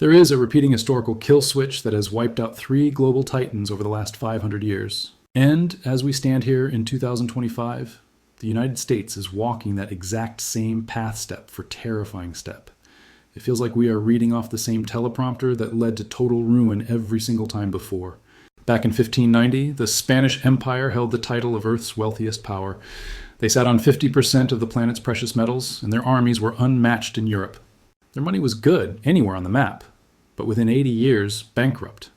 There is a repeating historical kill switch that has wiped out 3 global titans over the last 500 years. And as we stand here in 2025, the United States is walking that exact same path step for terrifying step. It feels like we are reading off the same teleprompter that led to total ruin every single time before. Back in 1590, the Spanish Empire held the title of Earth's wealthiest power. They sat on 50% of the planet's precious metals, and their armies were unmatched in Europe. Their money was good anywhere on the map, but within 80 years, bankrupt.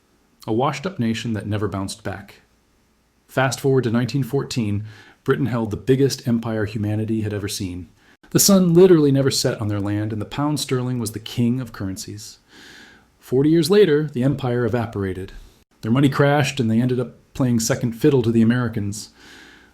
A washed-up nation that never bounced back. Fast forward to 1914, Britain held the biggest empire humanity had ever seen. The sun literally never set on their land, and the pound sterling was the king of currencies. 40 years later, the empire evaporated. Their money crashed, and they ended up playing second fiddle to the Americans.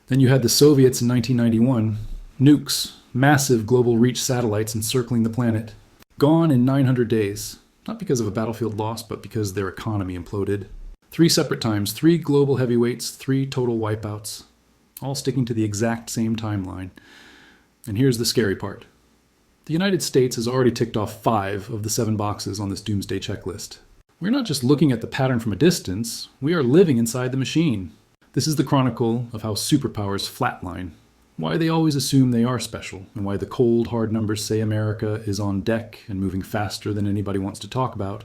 Then you had the Soviets in 1991, nukes, massive global reach satellites encircling the planet. Gone in 900 days. Not because of a battlefield loss, but because their economy imploded. 3 separate times, 3 global heavyweights, 3 total wipeouts. All sticking to the exact same timeline. And here's the scary part. The United States has already ticked off 5 of the 7 boxes on this doomsday checklist. We're not just looking at the pattern from a distance, we are living inside the machine. This is the chronicle of how superpowers flatline, why they always assume they are special, and why the cold, hard numbers say America is on deck and moving faster than anybody wants to talk about.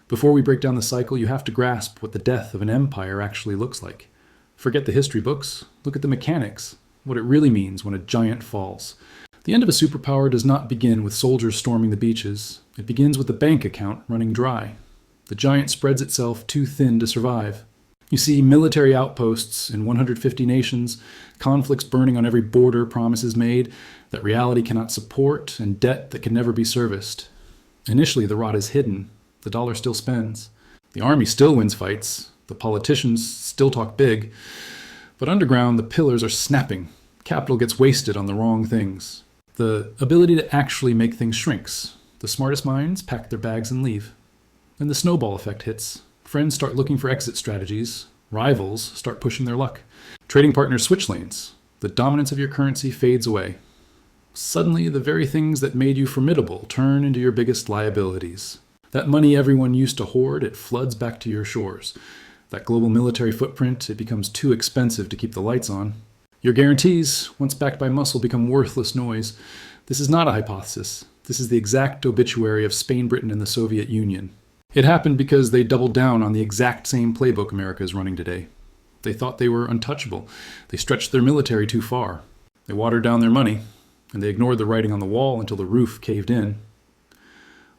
Before we break down the cycle, you have to grasp what the death of an empire actually looks like. Forget the history books, look at the mechanics, what it really means when a giant falls. The end of a superpower does not begin with soldiers storming the beaches. It begins with the bank account running dry. The giant spreads itself too thin to survive. You see military outposts in 150 nations, conflicts burning on every border, promises made that reality cannot support, and debt that can never be serviced. Initially, the rot is hidden. The dollar still spends. The army still wins fights. The politicians still talk big. But underground, the pillars are snapping. Capital gets wasted on the wrong things. The ability to actually make things shrinks. The smartest minds pack their bags and leave. Then the snowball effect hits. Friends start looking for exit strategies. Rivals start pushing their luck. Trading partners switch lanes. The dominance of your currency fades away. Suddenly, the very things that made you formidable turn into your biggest liabilities. That money everyone used to hoard, it floods back to your shores. That global military footprint, it becomes too expensive to keep the lights on. Your guarantees, once backed by muscle, become worthless noise. This is not a hypothesis. This is the exact obituary of Spain, Britain, and the Soviet Union. It happened because they doubled down on the exact same playbook America is running today. They thought they were untouchable. They stretched their military too far. They watered down their money, and they ignored the writing on the wall until the roof caved in.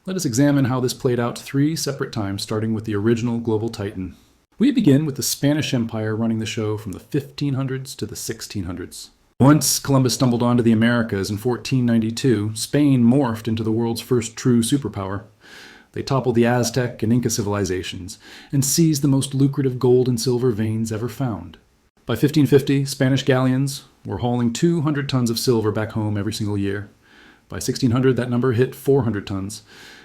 Let us examine how this played out 3 separate times, starting with the original global titan. We begin with the Spanish Empire running the show from the 1500s to the 1600s. Once Columbus stumbled onto the Americas in 1492, Spain morphed into the world's first true superpower. They toppled the Aztec and Inca civilizations and seized the most lucrative gold and silver veins ever found. By 1550, Spanish galleons were hauling 200 tons of silver back home every single year. By 1600, that number hit 400 tons.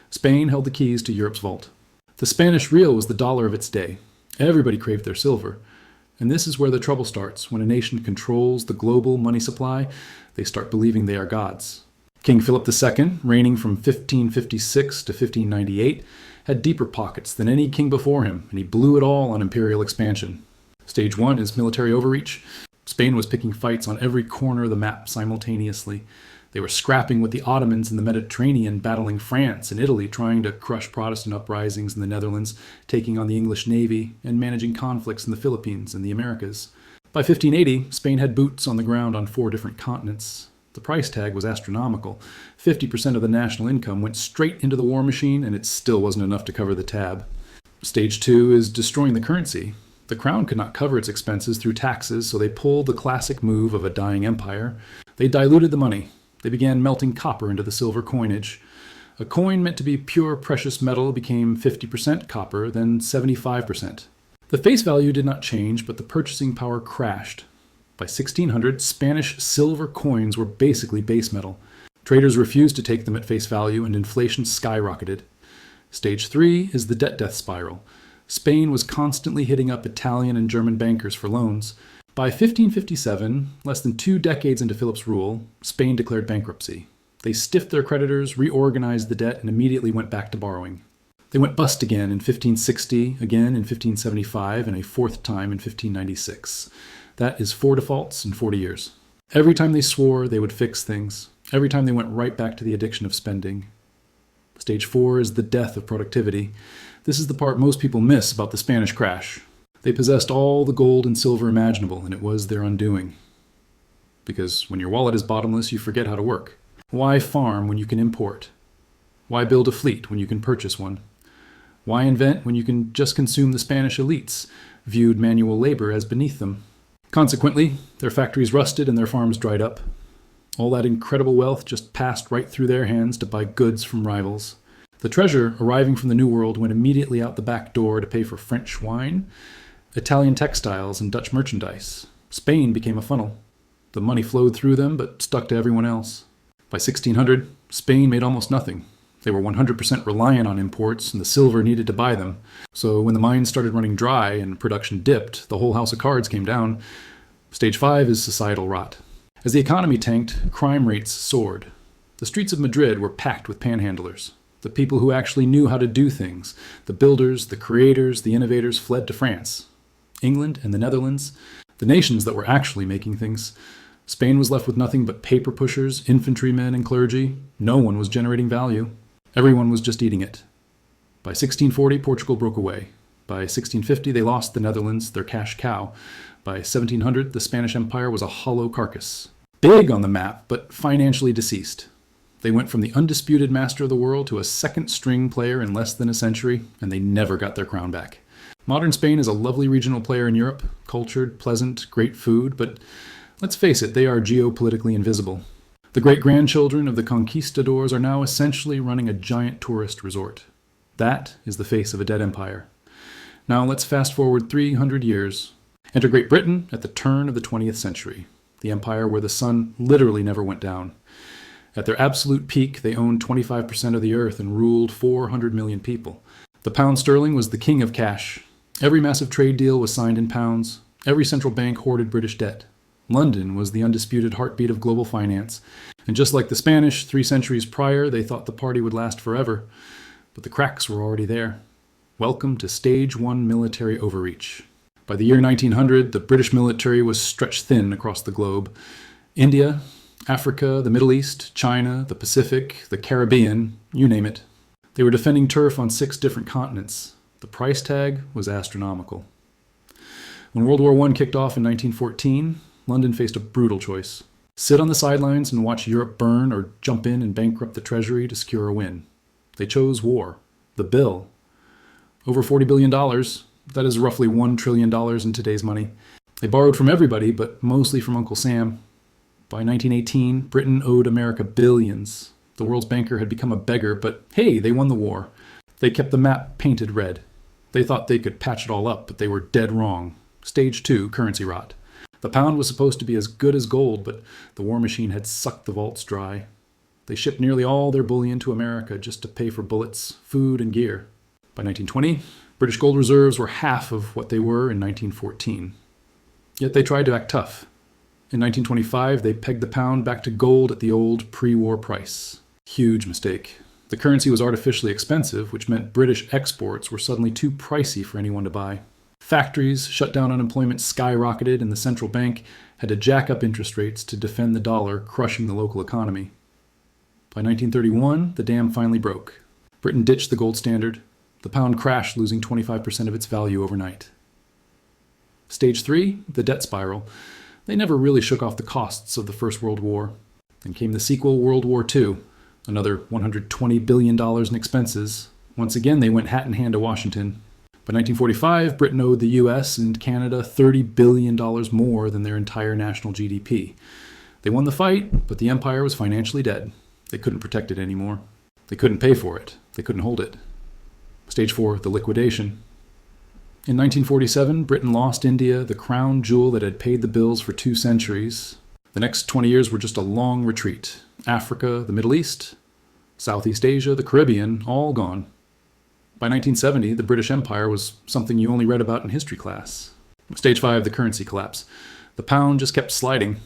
Spain held the keys to Europe's vault. The Spanish real was the dollar of its day. Everybody craved their silver. And this is where the trouble starts. When a nation controls the global money supply, they start believing they are gods. King Philip II, reigning from 1556 to 1598, had deeper pockets than any king before him, and he blew it all on imperial expansion. Stage 1 is military overreach. Spain was picking fights on every corner of the map simultaneously. They were scrapping with the Ottomans in the Mediterranean, battling France and Italy, trying to crush Protestant uprisings in the Netherlands, taking on the English Navy, and managing conflicts in the Philippines and the Americas. By 1580, Spain had boots on the ground on 4 different continents. The price tag was astronomical. 50% of the national income went straight into the war machine, and it still wasn't enough to cover the tab. Stage 2 is destroying the currency. The crown could not cover its expenses through taxes, so they pulled the classic move of a dying empire. They diluted the money. They began melting copper into the silver coinage. A coin meant to be pure precious metal became 50% copper, then 75%. The face value did not change, but the purchasing power crashed. By 1600, Spanish silver coins were basically base metal. Traders refused to take them at face value, and inflation skyrocketed. Stage 3 is the debt spiral. Spain was constantly hitting up Italian and German bankers for loans. By 1557, less than 2 decades into Philip's rule, Spain declared bankruptcy. They stiffed their creditors, reorganized the debt, and immediately went back to borrowing. They went bust again in 1560, again in 1575, and a fourth time in 1596. That is 4 defaults in 40 years. Every time they swore they would fix things, every time they went right back to the addiction of spending. Stage 4 is the death of productivity. This is the part most people miss about the Spanish crash. They possessed all the gold and silver imaginable, and it was their undoing. Because when your wallet is bottomless, you forget how to work. Why farm when you can import? Why build a fleet when you can purchase one? Why invent when you can just consume the Spanish elites, viewed manual labor as beneath them? Consequently, their factories rusted and their farms dried up. All that incredible wealth just passed right through their hands to buy goods from rivals. The treasure arriving from the New World went immediately out the back door to pay for French wine, Italian textiles, and Dutch merchandise. Spain became a funnel. The money flowed through them, but stuck to everyone else. By 1600, Spain made almost nothing. They were 100% reliant on imports, and the silver needed to buy them. So when the mines started running dry and production dipped, the whole house of cards came down. Stage 5 is societal rot. As the economy tanked, crime rates soared. The streets of Madrid were packed with panhandlers. The people who actually knew how to do things, the builders, the creators, the innovators, fled to France. England and the Netherlands, the nations that were actually making things. Spain was left with nothing but paper pushers, infantrymen, and clergy. No one was generating value. Everyone was just eating it. By 1640, Portugal broke away. By 1650, they lost the Netherlands, their cash cow. By 1700, the Spanish Empire was a hollow carcass. Big on the map, but financially deceased. They went from the undisputed master of the world to a second-string player in less than a century, and they never got their crown back. Modern Spain is a lovely regional player in Europe, cultured, pleasant, great food, but let's face it, they are geopolitically invisible. The great-grandchildren of the conquistadors are now essentially running a giant tourist resort. That is the face of a dead empire. Now let's fast forward 300 years. Enter Great Britain at the turn of the 20th century, the empire where the sun literally never went down. At their absolute peak, they owned 25% of the earth and ruled 400 million people. The pound sterling was the king of cash. Every massive trade deal was signed in pounds. Every central bank hoarded British debt. London was the undisputed heartbeat of global finance. And just like the Spanish 3 centuries prior, they thought the party would last forever. But the cracks were already there. Welcome to Stage 1 military overreach. By the year 1900, the British military was stretched thin across the globe. India, Africa, the Middle East, China, the Pacific, the Caribbean, you name it. They were defending turf on 6 different continents. The price tag was astronomical. When World War I kicked off in 1914, London faced a brutal choice. Sit on the sidelines and watch Europe burn, or jump in and bankrupt the treasury to secure a win. They chose war. The bill. Over $40 billion. That is roughly $1 trillion in today's money. They borrowed from everybody, but mostly from Uncle Sam. By 1918, Britain owed America billions. The world's banker had become a beggar, but hey, they won the war. They kept the map painted red. They thought they could patch it all up, but they were dead wrong. Stage 2, currency rot. The pound was supposed to be as good as gold, but the war machine had sucked the vaults dry. They shipped nearly all their bullion to America just to pay for bullets, food, and gear. By 1920, British gold reserves were half of what they were in 1914. Yet they tried to act tough. In 1925, they pegged the pound back to gold at the old pre-war price. Huge mistake. The currency was artificially expensive, which meant British exports were suddenly too pricey for anyone to buy. Factories shut down, unemployment skyrocketed, and the central bank had to jack up interest rates to defend the dollar, crushing the local economy. By 1931, the dam finally broke. Britain ditched the gold standard. The pound crashed, losing 25% of its value overnight. Stage 3, the debt spiral. They never really shook off the costs of the First World War. Then came the sequel, World War II. Another $120 billion in expenses. Once again, they went hat in hand to Washington. By 1945, Britain owed the US and Canada $30 billion more than their entire national GDP. They won the fight, but the empire was financially dead. They couldn't protect it anymore. They couldn't pay for it. They couldn't hold it. Stage 4, the liquidation. In 1947, Britain lost India, the crown jewel that had paid the bills for 2 centuries. The next 20 years were just a long retreat. Africa, the Middle East, Southeast Asia, the Caribbean, all gone. By 1970, the British Empire was something you only read about in history class. Stage 5, the currency collapse. The pound just kept sliding.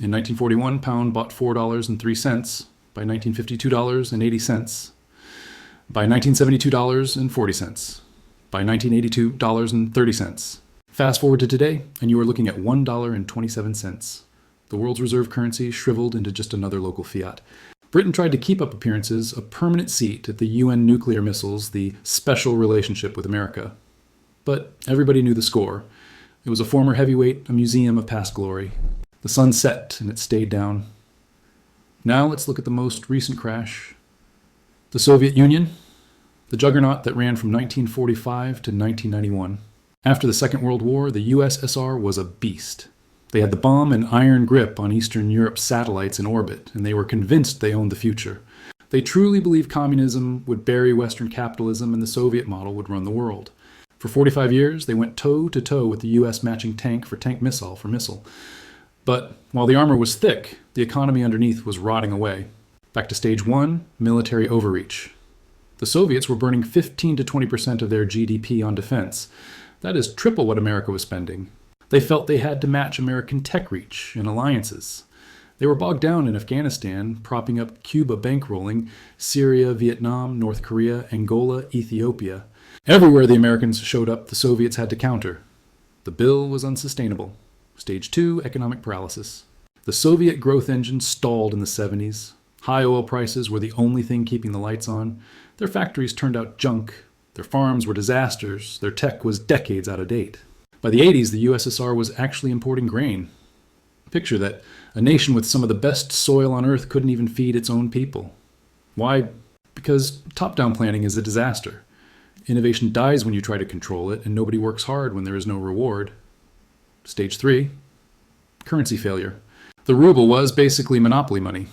In 1941, pound bought $4.03. By 1950, $2.80. By 1972, $1.40. By 1982, $1.30. Fast forward to today, and you are looking at $1.27. The world's reserve currency shriveled into just another local fiat. Britain tried to keep up appearances, a permanent seat at the UN nuclear missiles, the special relationship with America. But everybody knew the score. It was a former heavyweight, a museum of past glory. The sun set and it stayed down. Now let's look at the most recent crash. The Soviet Union, the juggernaut that ran from 1945 to 1991. After the Second World War, the USSR was a beast. They had the bomb and iron grip on Eastern Europe's satellites in orbit, and they were convinced they owned the future. They truly believed communism would bury Western capitalism and the Soviet model would run the world. For 45 years, they went toe-to-toe with the US matching tank for tank, missile for missile. But while the armor was thick, the economy underneath was rotting away. Back to stage one, military overreach. The Soviets were burning 15 to 20% of their GDP on defense. That is triple what America was spending. They felt they had to match American tech reach and alliances. They were bogged down in Afghanistan, propping up Cuba bankrolling, Syria, Vietnam, North Korea, Angola, Ethiopia. Everywhere the Americans showed up, the Soviets had to counter. The bill was unsustainable. Stage 2, economic paralysis. The Soviet growth engine stalled in the 70s. High oil prices were the only thing keeping the lights on. Their factories turned out junk. Their farms were disasters. Their tech was decades out of date. By the 80s, the USSR was actually importing grain. Picture that a nation with some of the best soil on earth couldn't even feed its own people. Why? Because top-down planning is a disaster. Innovation dies when you try to control it, and nobody works hard when there is no reward. Stage 3, currency failure. The ruble was basically monopoly money.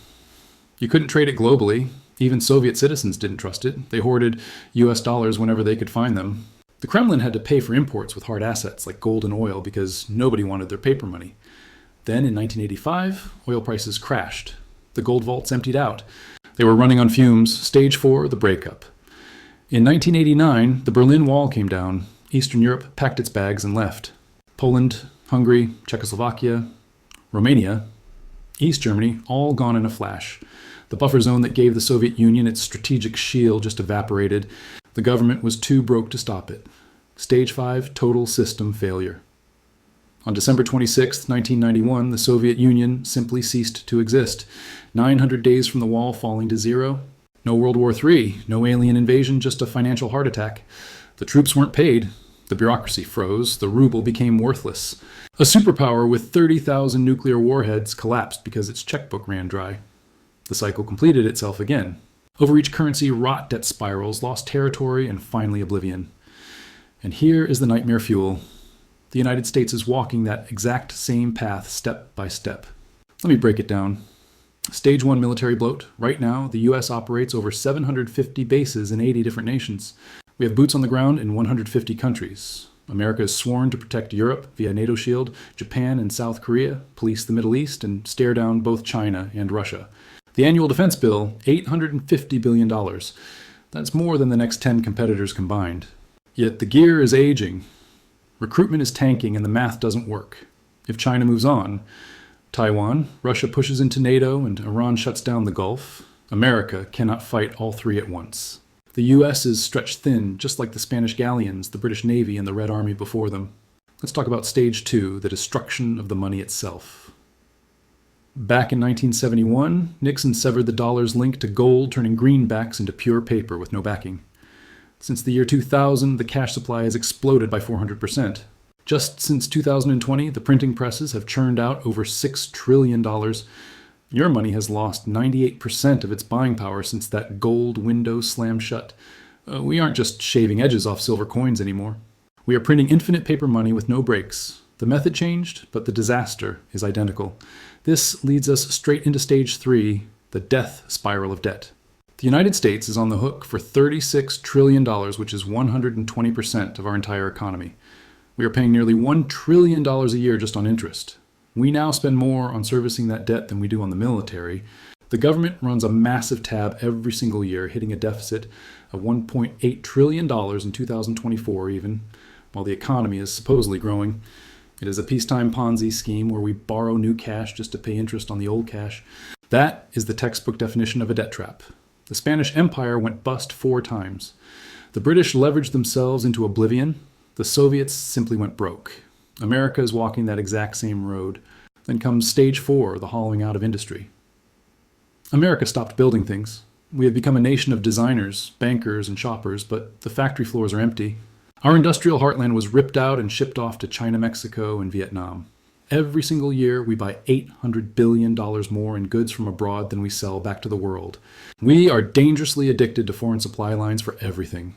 You couldn't trade it globally. Even Soviet citizens didn't trust it. They hoarded US dollars whenever they could find them. The Kremlin had to pay for imports with hard assets like gold and oil because nobody wanted their paper money. Then in 1985, oil prices crashed. The gold vaults emptied out. They were running on fumes. Stage 4, the breakup. In 1989, the Berlin Wall came down. Eastern Europe packed its bags and left. Poland, Hungary, Czechoslovakia, Romania, East Germany, all gone in a flash. The buffer zone that gave the Soviet Union its strategic shield just evaporated. The government was too broke to stop it. Stage 5, total system failure. On December 26, 1991, the Soviet Union simply ceased to exist. 900 days from the wall falling to zero. No World War III, no alien invasion, just a financial heart attack. The troops weren't paid. The bureaucracy froze. The ruble became worthless. A superpower with 30,000 nuclear warheads collapsed because its checkbook ran dry. The cycle completed itself again. Overreach currency, rot debt spirals, lost territory, and finally oblivion. And here is the nightmare fuel. The United States is walking that exact same path step by step. Let me break it down. Stage 1 military bloat. Right now, the U.S. operates over 750 bases in 80 different nations. We have boots on the ground in 150 countries. America is sworn to protect Europe via NATO shield, Japan and South Korea, police the Middle East, and stare down both China and Russia. The annual defense bill, $850 billion. That's more than the next 10 competitors combined. Yet the gear is aging. Recruitment is tanking and the math doesn't work. If China moves on, Taiwan, Russia pushes into NATO, and Iran shuts down the Gulf, America cannot fight all three at once. The U.S. is stretched thin, just like the Spanish galleons, the British Navy, and the Red Army before them. Let's talk about Stage 2, the destruction of the money itself. Back in 1971, Nixon severed the dollar's link to gold, turning greenbacks into pure paper with no backing. Since the year 2000, the cash supply has exploded by 400%. Just since 2020, the printing presses have churned out over $6 trillion. Your money has lost 98% of its buying power since that gold window slammed shut. We aren't just shaving edges off silver coins anymore. We are printing infinite paper money with no breaks. The method changed, but the disaster is identical. This leads us straight into Stage 3, the death spiral of debt. The United States is on the hook for $36 trillion, which is 120% of our entire economy. We are paying nearly $1 trillion a year just on interest. We now spend more on servicing that debt than we do on the military. The government runs a massive tab every single year, hitting a deficit of $1.8 trillion in 2024 even, while the economy is supposedly growing. It is a peacetime Ponzi scheme where we borrow new cash just to pay interest on the old cash. That is the textbook definition of a debt trap. The Spanish Empire went bust 4 times. The British leveraged themselves into oblivion. The Soviets simply went broke. America is walking that exact same road. Then comes stage 4, the hollowing out of industry. America stopped building things. We have become a nation of designers, bankers, and shoppers, but the factory floors are empty. Our industrial heartland was ripped out and shipped off to China, Mexico, and Vietnam. Every single year, we buy $800 billion more in goods from abroad than we sell back to the world. We are dangerously addicted to foreign supply lines for everything.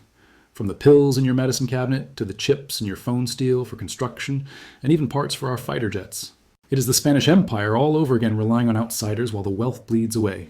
From the pills in your medicine cabinet to the chips in your phone steel for construction, and even parts for our fighter jets. It is the Spanish Empire all over again relying on outsiders while the wealth bleeds away.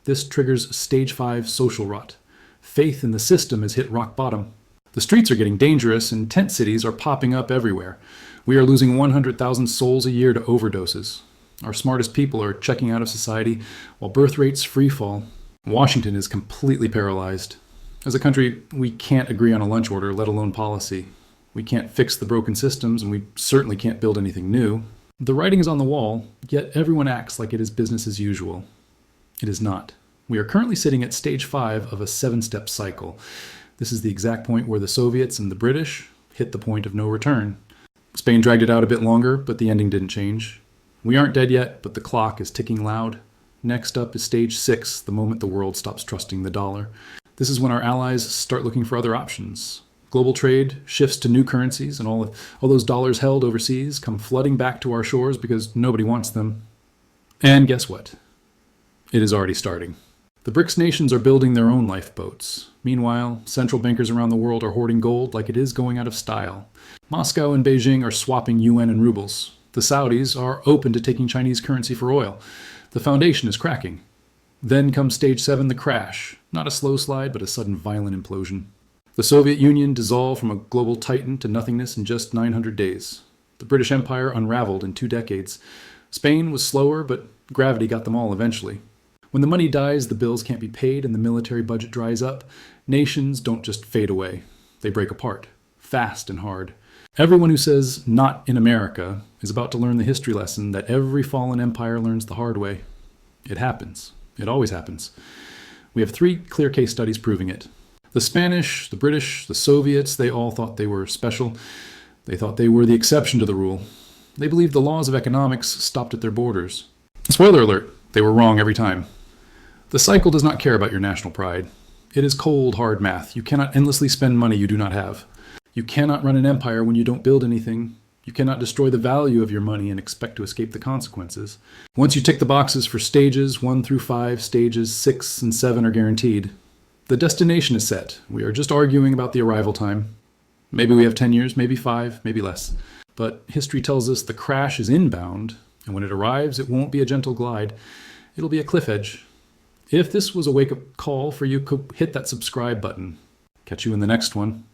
This triggers stage 5 social rot. Faith in the system has hit rock bottom. The streets are getting dangerous and tent cities are popping up everywhere. We are losing 100,000 souls a year to overdoses. Our smartest people are checking out of society while birth rates freefall. Washington is completely paralyzed. As a country, we can't agree on a lunch order, let alone policy. We can't fix the broken systems, and we certainly can't build anything new. The writing is on the wall, yet everyone acts like it is business as usual. It is not. We are currently sitting at stage 5 of a 7-step cycle. This is the exact point where the Soviets and the British hit the point of no return. Spain dragged it out a bit longer, but the ending didn't change. We aren't dead yet, but the clock is ticking loud. Next up is stage 6, the moment the world stops trusting the dollar. This is when our allies start looking for other options. Global trade shifts to new currencies, and all those dollars held overseas come flooding back to our shores because nobody wants them. And guess what? It is already starting. The BRICS nations are building their own lifeboats. Meanwhile, central bankers around the world are hoarding gold like it is going out of style. Moscow and Beijing are swapping yuan and rubles. The Saudis are open to taking Chinese currency for oil. The foundation is cracking. Then comes stage 7, the crash. Not a slow slide, but a sudden violent implosion. The Soviet Union dissolved from a global titan to nothingness in just 900 days. The British Empire unraveled in 2 decades. Spain was slower, but gravity got them all eventually. When the money dies, the bills can't be paid and the military budget dries up. Nations don't just fade away. They break apart, fast and hard. Everyone who says, "not in America," is about to learn the history lesson that every fallen empire learns the hard way. It happens. It always happens. We have 3 clear case studies proving it. The Spanish, the British, the Soviets, they all thought they were special. They thought they were the exception to the rule. They believed the laws of economics stopped at their borders. Spoiler alert, they were wrong every time. The cycle does not care about your national pride. It is cold, hard math. You cannot endlessly spend money you do not have. You cannot run an empire when you don't build anything. You cannot destroy the value of your money and expect to escape the consequences. Once you tick the boxes for stages 1 through 5, stages 6 and 7 are guaranteed. The destination is set. We are just arguing about the arrival time. Maybe we have 10 years, maybe 5, maybe less. But history tells us the crash is inbound, and when it arrives, it won't be a gentle glide. It'll be a cliff edge. If this was a wake-up call for you, hit that subscribe button. Catch you in the next one.